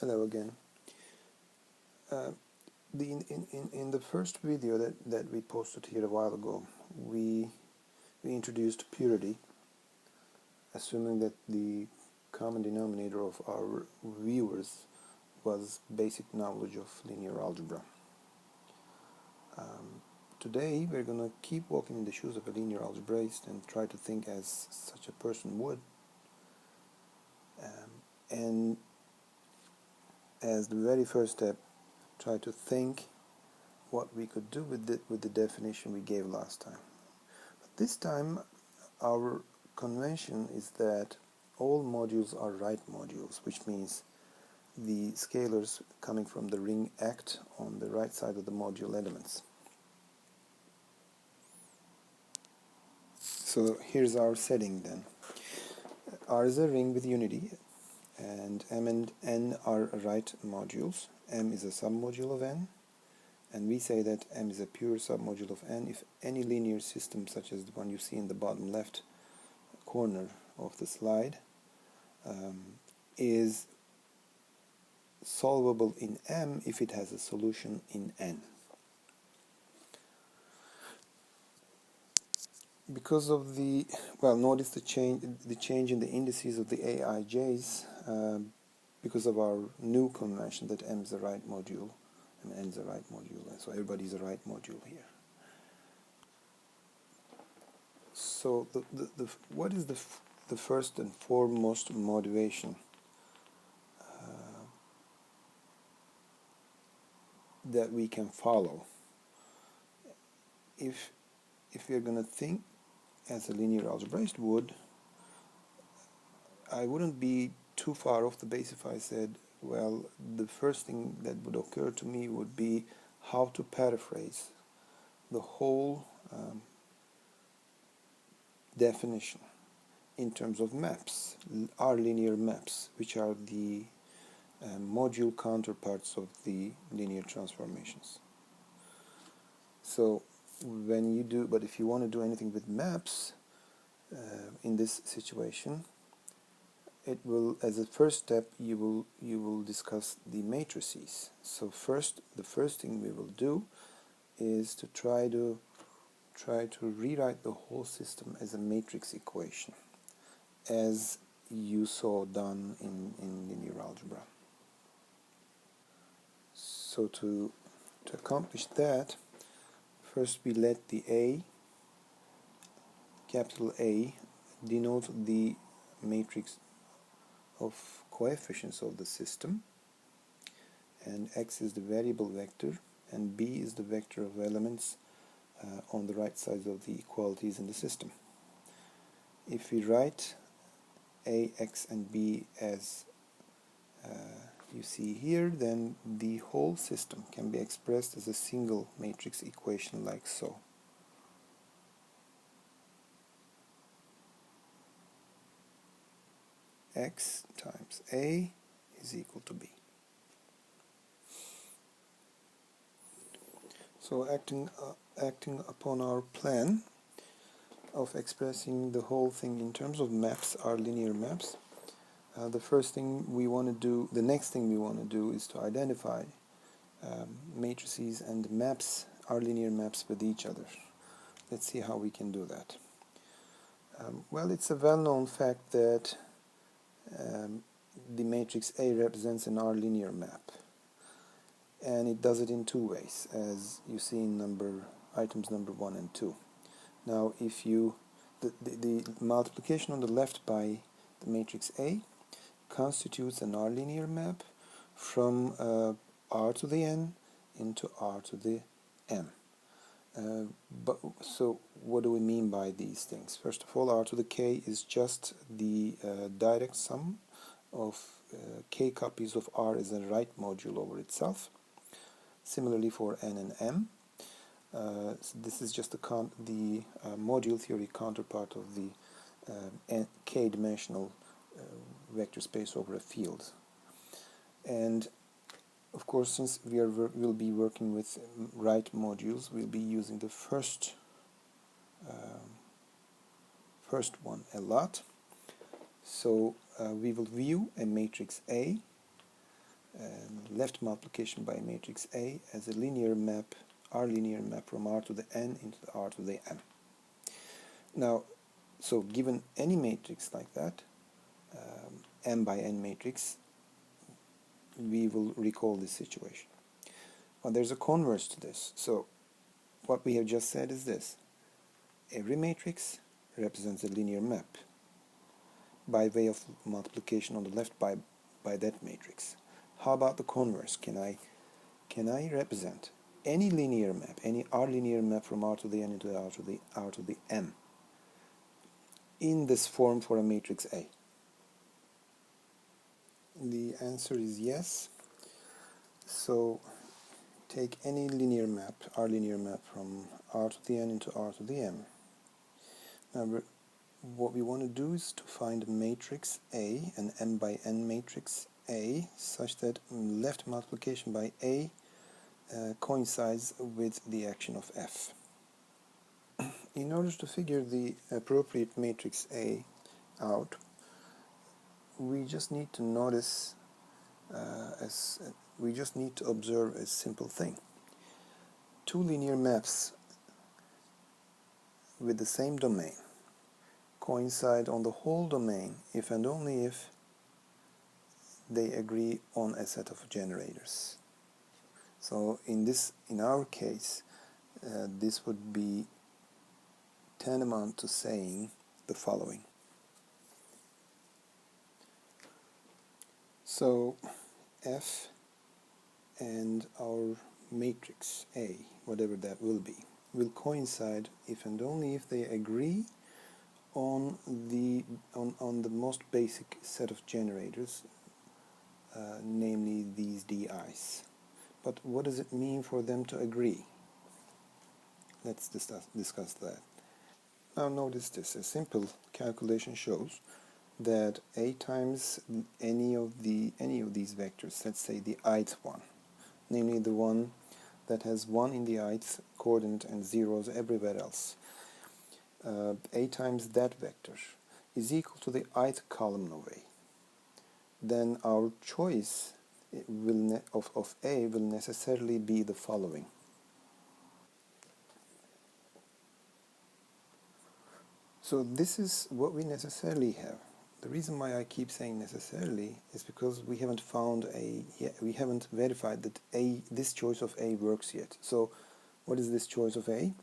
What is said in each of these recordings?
Hello again. Uh, in the first video that we posted here a while ago, we introduced purity, assuming that the common denominator of our viewers was basic knowledge of linear algebra. Today we're going to keep walking in the shoes of a linear algebraist and try to think as such a person would. And as the very first step, try to think what we could do with the definition we gave last time. But this time our convention is that all modules are right modules, which means the scalars coming from the ring act on the right side of the module elements. So here's our setting then. R is a ring with unity, and M and N are right modules. M is a submodule of N, and we say that M is a pure submodule of N if any linear system, such as the one you see in the bottom left corner of the slide, is solvable in M if it has a solution in N. Because of the, notice the change in the indices of the aij's because of our new convention that M is a right module and N is a right module, and so everybody is a right module here. So what is the first and foremost motivation that we can follow if we are going to think as a linear algebraist would? I wouldn't be too far off the base if I said, well, the first thing that would occur to me would be how to paraphrase the whole definition in terms of maps, R linear maps, which are the module counterparts of the linear transformations. So when you do, but if you want to do anything with maps in this situation, it will, as a first step, you will discuss the matrices. So the first thing we will do is to try to rewrite the whole system as a matrix equation, as you saw done in linear algebra. So to accomplish that, first we let the A, capital A, denote the matrix of coefficients of the system, and X is the variable vector, and B is the vector of elements on the right sides of the equalities in the system. If we write A, X, and B as you see here, then the whole system can be expressed as a single matrix equation like so. X times A is equal to B. So acting upon our plan of expressing the whole thing in terms of maps, our linear maps, the next thing we want to do is to identify matrices and maps, our linear maps with each other. Let's see how we can do that. Well, it's a well-known fact that the matrix A represents an R linear map, and it does it in two ways, as you see in items number 1 and 2. Now, if the multiplication on the left by the matrix A constitutes an R linear map from R to the N into R to the M. So what do we mean by these things? First of all, R to the K is just the direct sum of K copies of R as a right module over itself. Similarly for N and M. So this is just the module theory counterpart of the K-dimensional vector space over a field. And of course, since we'll be working with right modules, we'll be using the first one a lot. So we will view a matrix A left multiplication by matrix A as a linear map, R linear map from R to the n into the R to the m. Now, so given any matrix like that, m by n matrix, we will recall this situation. Well, there's a converse to this. So what we have just said is this. Every matrix represents a linear map by way of multiplication on the left by that matrix. How about the converse? Can I represent any linear map, any R linear map from R to the n into the R to the m in this form for a matrix A? The answer is yes. So take any linear map, R linear map from R to the n into R to the m. Now what we want to do is to find a matrix A, an m by n matrix A, such that left multiplication by A coincides with the action of F. In order to figure the appropriate matrix A out, we just need to notice, we just need to observe a simple thing. Two linear maps with the same domain coincide on the whole domain if and only if they agree on a set of generators. So in our case, this would be tantamount to saying the following. So F and our matrix A, whatever that will be, will coincide if and only if they agree on the most basic set of generators, namely these di's. But what does it mean for them to agree? Let's discuss that. Now notice this. A simple calculation shows that A times any of these vectors, let's say the ith one, namely the one that has 1 in the ith coordinate and zeros everywhere else, A times that vector is equal to the ith column of A. Then our choice of A will necessarily be the following. So this is what we necessarily have. The reason why I keep saying necessarily is because we haven't verified that this choice of A works yet. So what is this choice of A?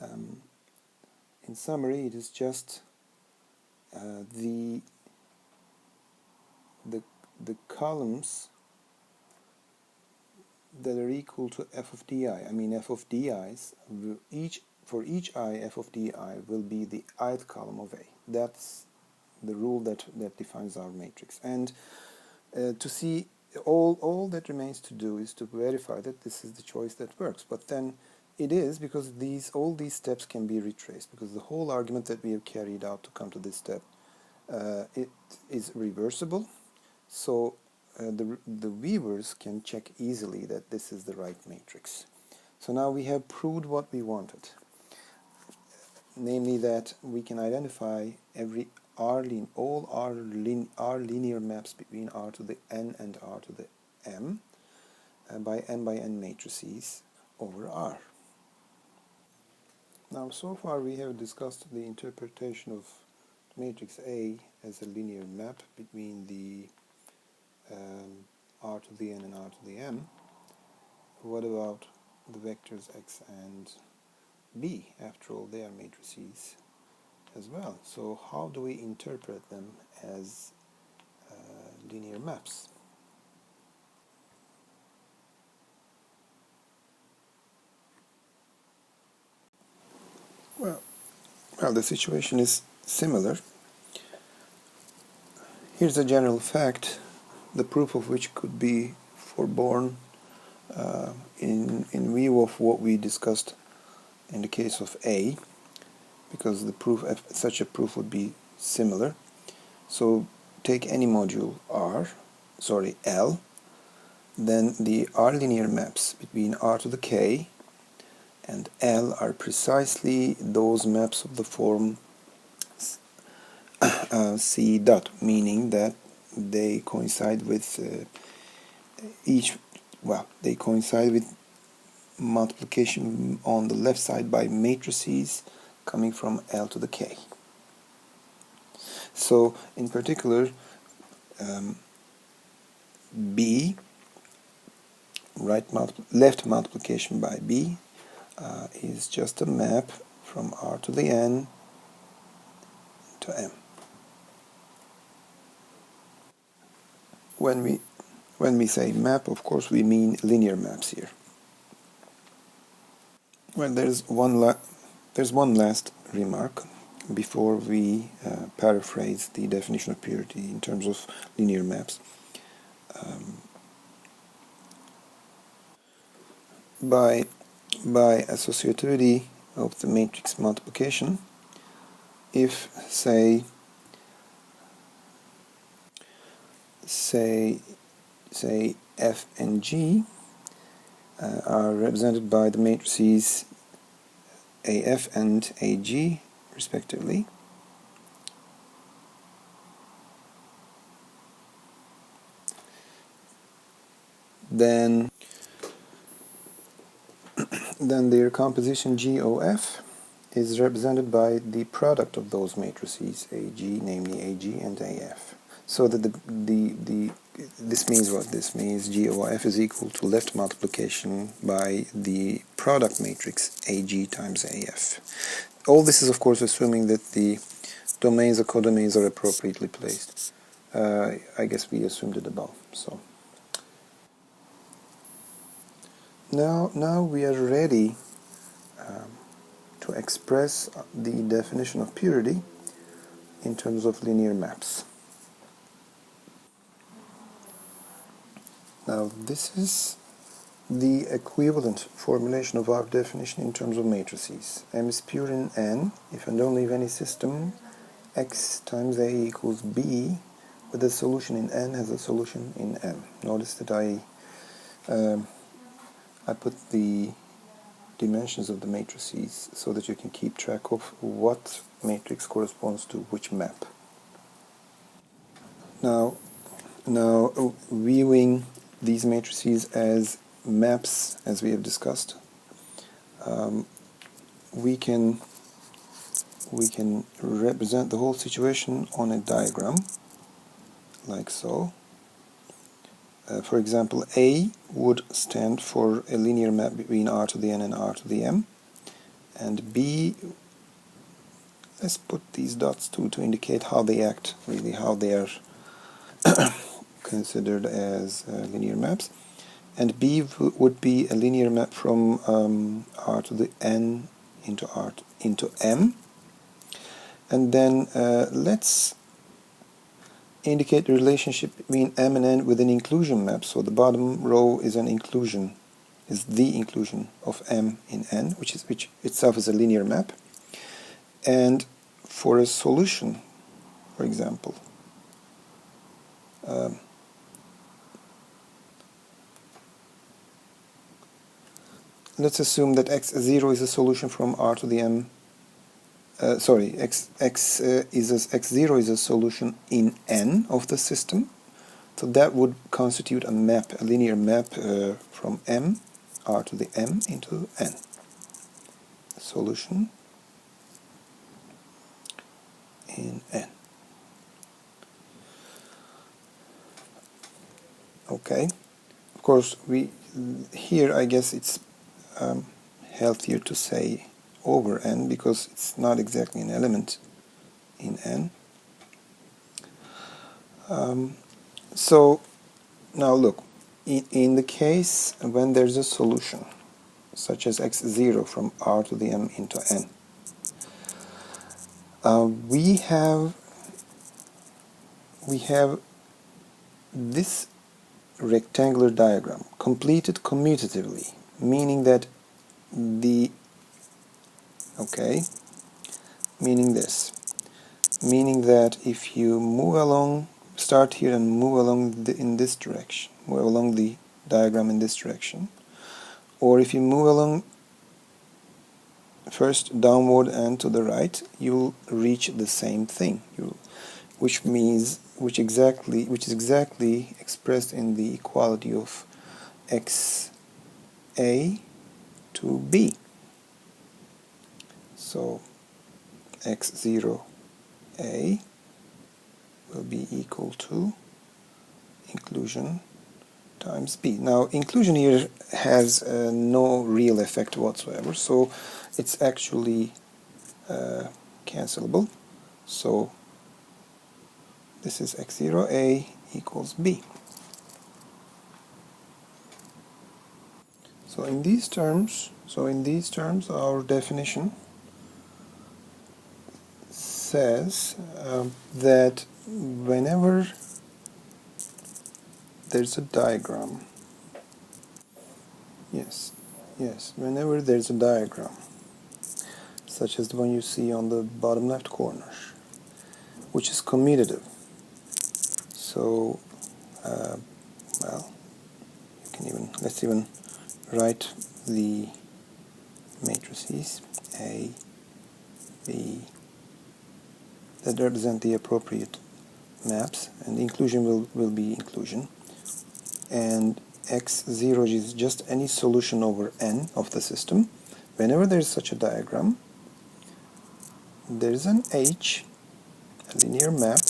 In summary, it is just the columns that are equal to f of di. I mean, f of di's for each I, f of di will be the ith column of A. That's the rule that defines our matrix. And to see, all that remains to do is to verify that this is the choice that works. But then it is, because all these steps can be retraced, because the whole argument that we have carried out to come to this step, it is reversible. So the viewers can check easily that this is the right matrix. So now we have proved what we wanted, namely that we can identify all R linear maps between R to the n and R to the m by n matrices over R. Now, so far we have discussed the interpretation of matrix A as a linear map between the R to the n and R to the m. What about the vectors x and b? After all, they are matrices as well. So how do we interpret them as linear maps? Well, the situation is similar. Here's a general fact, the proof of which could be forborne in view of what we discussed in the case of A, because the proof, such a proof would be similar. So take any module L, then the R linear maps between R to the K and L are precisely those maps of the form C dot, meaning that they coincide with they coincide with multiplication on the left side by matrices coming from L to the K. So in particular, B, left multiplication by B is just a map from R to the N to M. When we say map, of course, we mean linear maps here. Well, there's one last remark before we paraphrase the definition of purity in terms of linear maps. By associativity of the matrix multiplication, if say F and G are represented by the matrices AF and AG respectively, then their composition GOF is represented by the product of those matrices AG, namely AG and AF. So that this means what? This means GOF is equal to left multiplication by the product matrix AG times AF. All this is, of course, assuming that the domains or codomains are appropriately placed. I guess we assumed it above. So now we are ready to express the definition of purity in terms of linear maps. Now this is the equivalent formulation of our definition in terms of matrices. M is pure in N if and only if any system X times A equals B with a solution in N has a solution in M. Notice that I put the dimensions of the matrices so that you can keep track of what matrix corresponds to which map. Now viewing these matrices as maps, as we have discussed, we can represent the whole situation on a diagram like so. For example, A would stand for a linear map between R to the N and R to the M, and B, let's put these dots to indicate how they act, really how they are considered as linear maps. And B would be a linear map from R to the N into M. And then let's indicate the relationship between M and N with an inclusion map. So the bottom row is the inclusion of M in N, which itself is a linear map. And for a solution, for example, let's assume that x0 is a solution from R to the M. X0 is a solution in N of the system. So that would constitute a map, a linear map from M, R to the M into N. Solution in N. Okay. Of course, here I guess it's healthier to say over N because it's not exactly an element in N. So now look, in the case when there's a solution such as x0 from R to the M into N, we have this rectangular diagram completed commutatively, meaning that meaning that if you move along, start here and move along in this direction, move along the diagram in this direction, or if you move along first downward and to the right, you'll reach the same thing, which means which is exactly expressed in the equality of xa to b. So x0a will be equal to inclusion times b. Now inclusion here has no real effect whatsoever, so it's actually cancelable. So this is x0a equals b. So in these terms, our definition says that whenever there's a diagram, whenever there's a diagram, such as the one you see on the bottom left corner, which is commutative. So, well, let's even write the matrices A, B, that represent the appropriate maps, and inclusion will be inclusion. And x0 is just any solution over n of the system. Whenever there is such a diagram, there is an H, a linear map.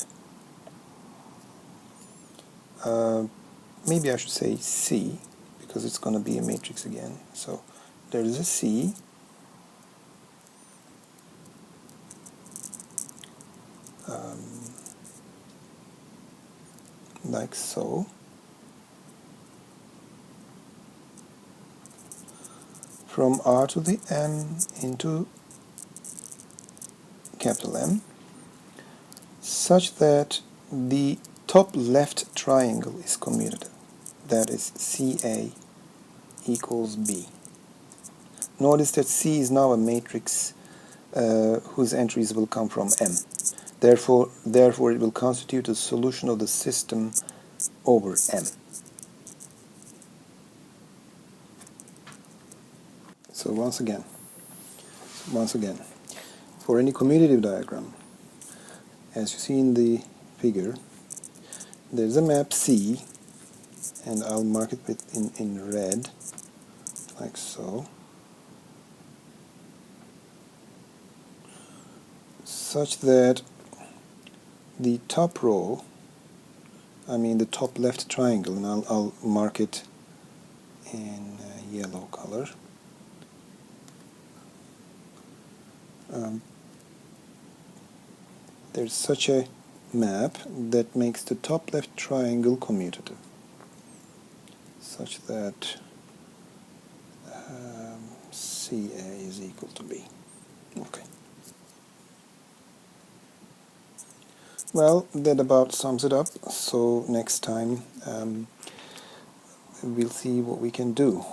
Maybe I should say C, because it's going to be a matrix again. So there is a C, like so. From R to the M into capital M, such that the top left triangle is commutative. That is CA equals B. Notice that C is now a matrix whose entries will come from M. Therefore, it will constitute a solution of the system over M. So once again, for any commutative diagram, as you see in the figure, there's a map C, and I'll mark it in red, like so, such that the top row, the top left triangle, and I'll mark it in yellow color. There's such a map that makes the top left triangle commutative, such that CA is equal to B. Okay. Well, that about sums it up. So next time we'll see what we can do